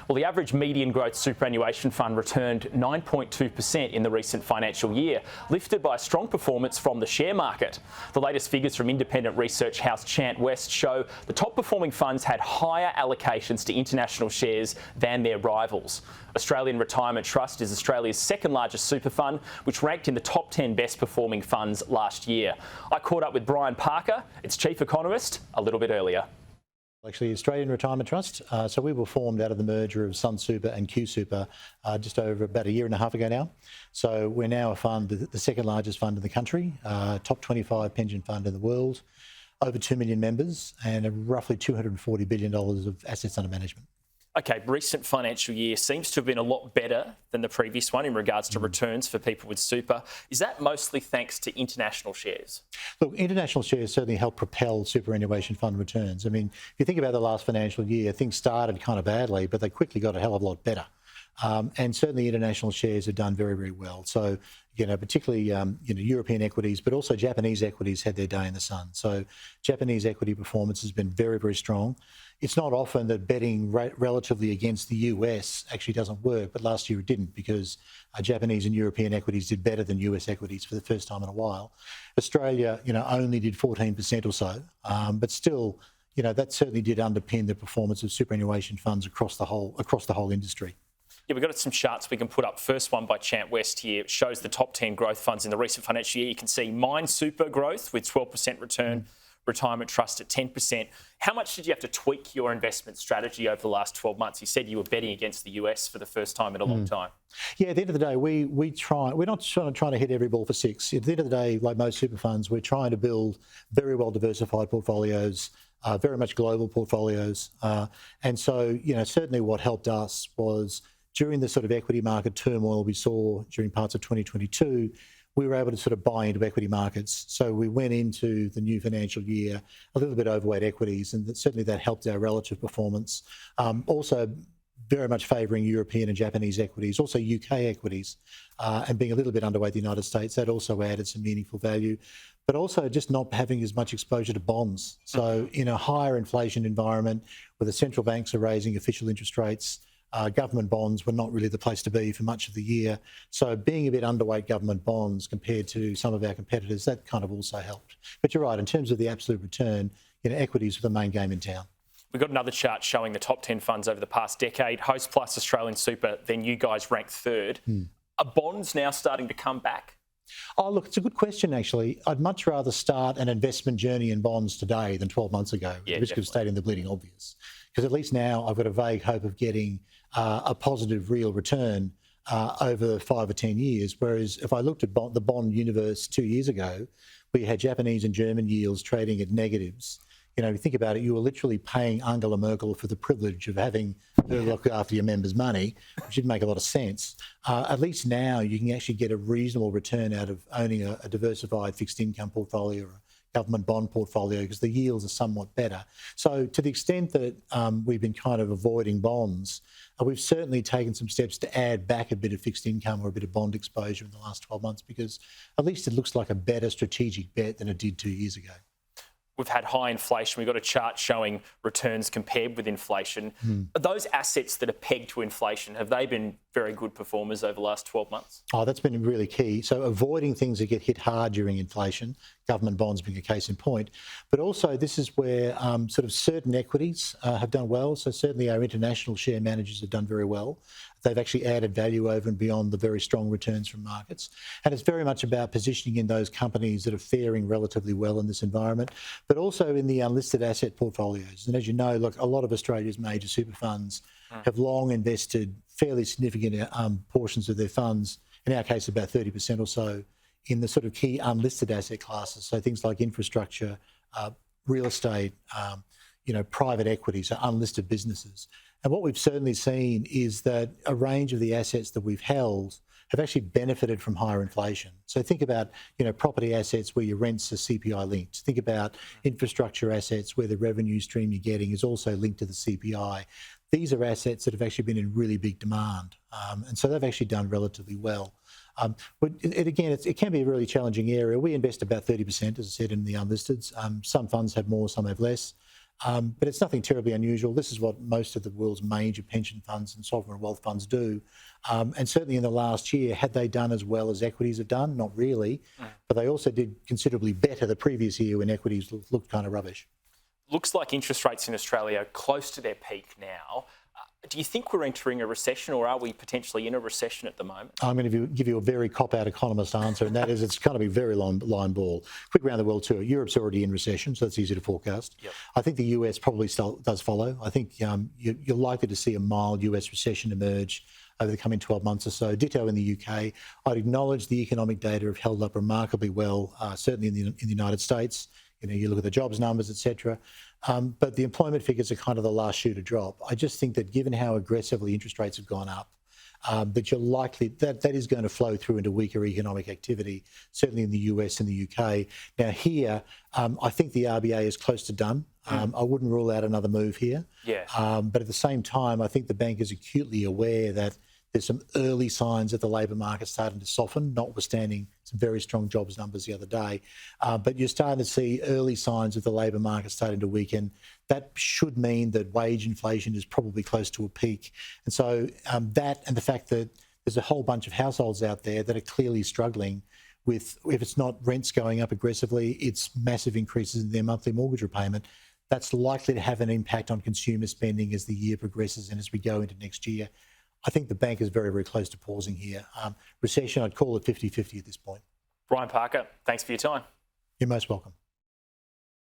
Well, the average median growth superannuation fund returned 9.2% in the recent financial year, lifted by a strong performance from the share market. The latest figures from independent research house Chant West show the top performing funds had higher allocations to international shares than their rivals. Australian Retirement Trust is Australia's second largest super fund, which ranked in the top 10 best performing funds last year. I caught up with Brian Parker, its chief economist, a little bit earlier. Actually, Australian Retirement Trust. So we were formed out of the merger of Sun Super and Q Super just over about a year and a half ago now. So we're now a fund, the second largest fund in the country, top 25 pension fund in the world, over 2 million members and roughly $240 billion of assets under management. Okay, recent financial year seems to have been a lot better than the previous one in regards to returns for people with super. Is that mostly thanks to international shares? Look, international shares certainly help propel superannuation fund returns. I mean, if you think about the last financial year, things started kind of badly, but they quickly got a hell of a lot better. And certainly international shares have done very, very well. So, particularly, European equities, but also Japanese equities had their day in the sun. So Japanese equity performance has been very, very strong. It's not often that betting relatively against the US actually doesn't work, but last year it didn't because Japanese and European equities did better than US equities for the first time in a while. Australia, only did 14% or so, but still, that certainly did underpin the performance of superannuation funds across the whole industry. Yeah, we've got some charts we can put up. First one by Chant West here. It shows the top 10 growth funds in the recent financial year. You can see Mine Super growth with 12% return, Retirement Trust at 10%. How much did you have to tweak your investment strategy over the last 12 months? You said you were betting against the US for the first time in a long time. Yeah, at the end of the day, we're not trying to hit every ball for six. At the end of the day, like most super funds, we're trying to build very well diversified portfolios, very much global portfolios. And so, certainly what helped us was during the sort of equity market turmoil we saw during parts of 2022, we were able to sort of buy into equity markets. So we went into the new financial year a little bit overweight equities, and certainly that helped our relative performance. Also, very much favouring European and Japanese equities, also UK equities, and being a little bit underweight the United States, that also added some meaningful value. But also just not having as much exposure to bonds. So in a higher inflation environment where the central banks are raising official interest rates, government bonds were not really the place to be for much of the year. So being a bit underweight government bonds compared to some of our competitors, that kind of also helped. But you're right, in terms of the absolute return, equities were the main game in town. We've got another chart showing the top 10 funds over the past decade. Host Plus, Australian Super, then you guys ranked third. Are bonds now starting to come back? Oh, look, it's a good question, actually. I'd much rather start an investment journey in bonds today than 12 months ago, at the risk of stating the bleeding obvious. Because at least now I've got a vague hope of getting a positive real return over 5 or 10 years. Whereas if I looked at the bond universe 2 years ago, we had Japanese and German yields trading at negatives. If you think about it, you were literally paying Angela Merkel for the privilege of having her look after your members' money, which didn't make a lot of sense. At least now you can actually get a reasonable return out of owning a diversified fixed income portfolio or a government bond portfolio because the yields are somewhat better. So to the extent that we've been kind of avoiding bonds, we've certainly taken some steps to add back a bit of fixed income or a bit of bond exposure in the last 12 months because at least it looks like a better strategic bet than it did 2 years ago. We've had high inflation. We've got a chart showing returns compared with inflation. Are those assets that are pegged to inflation, have they been very good performers over the last 12 months? Oh, that's been really key. So avoiding things that get hit hard during inflation, government bonds being a case in point, but also this is where sort of certain equities have done well. So certainly our international share managers have done very well. They've actually added value over and beyond the very strong returns from markets. And it's very much about positioning in those companies that are faring relatively well in this environment, but also in the unlisted asset portfolios. And as you know, look, a lot of Australia's major super funds have long invested fairly significant portions of their funds, in our case about 30% or so, in the sort of key unlisted asset classes. So things like infrastructure, real estate, private equity, so unlisted businesses. And what we've certainly seen is that a range of the assets that we've held have actually benefited from higher inflation. So think about, property assets where your rents are CPI linked. Think about infrastructure assets where the revenue stream you're getting is also linked to the CPI. These are assets that have actually been in really big demand. And so they've actually done relatively well. But it can be a really challenging area. We invest about 30%, as I said, in the unlisteds. Some funds have more, some have less. But it's nothing terribly unusual. This is what most of the world's major pension funds and sovereign wealth funds do. And certainly in the last year, had they done as well as equities have done? Not really. But they also did considerably better the previous year when equities looked kind of rubbish. Looks like interest rates in Australia are close to their peak now. Do you think we're entering a recession, or are we potentially in a recession at the moment? I'm going to give you a very cop-out economist answer, and that is it's going to be very line ball. Quick round the world tour. Europe's already in recession, so that's easy to forecast. Yep. I think the US probably still does follow. I think you're likely to see a mild US recession emerge over the coming 12 months or so. Ditto in the UK. I'd acknowledge the economic data have held up remarkably well, certainly in the United States. You look at the jobs numbers, etc. But the employment figures are kind of the last shoe to drop. I just think that given how aggressively interest rates have gone up, that you're likely that is going to flow through into weaker economic activity, certainly in the US and the UK. Now here, I think the RBA is close to done. I wouldn't rule out another move here. Yeah. But at the same time, I think the bank is acutely aware that there's some early signs that the labour market's starting to soften, notwithstanding some very strong jobs numbers the other day. But you're starting to see early signs of the labour market starting to weaken. That should mean that wage inflation is probably close to a peak. And so that and the fact that there's a whole bunch of households out there that are clearly struggling with, if it's not rents going up aggressively, it's massive increases in their monthly mortgage repayment. That's likely to have an impact on consumer spending as the year progresses and as we go into next year. I think the bank is very, very close to pausing here. Recession, I'd call it 50-50 at this point. Brian Parker, thanks for your time. You're most welcome.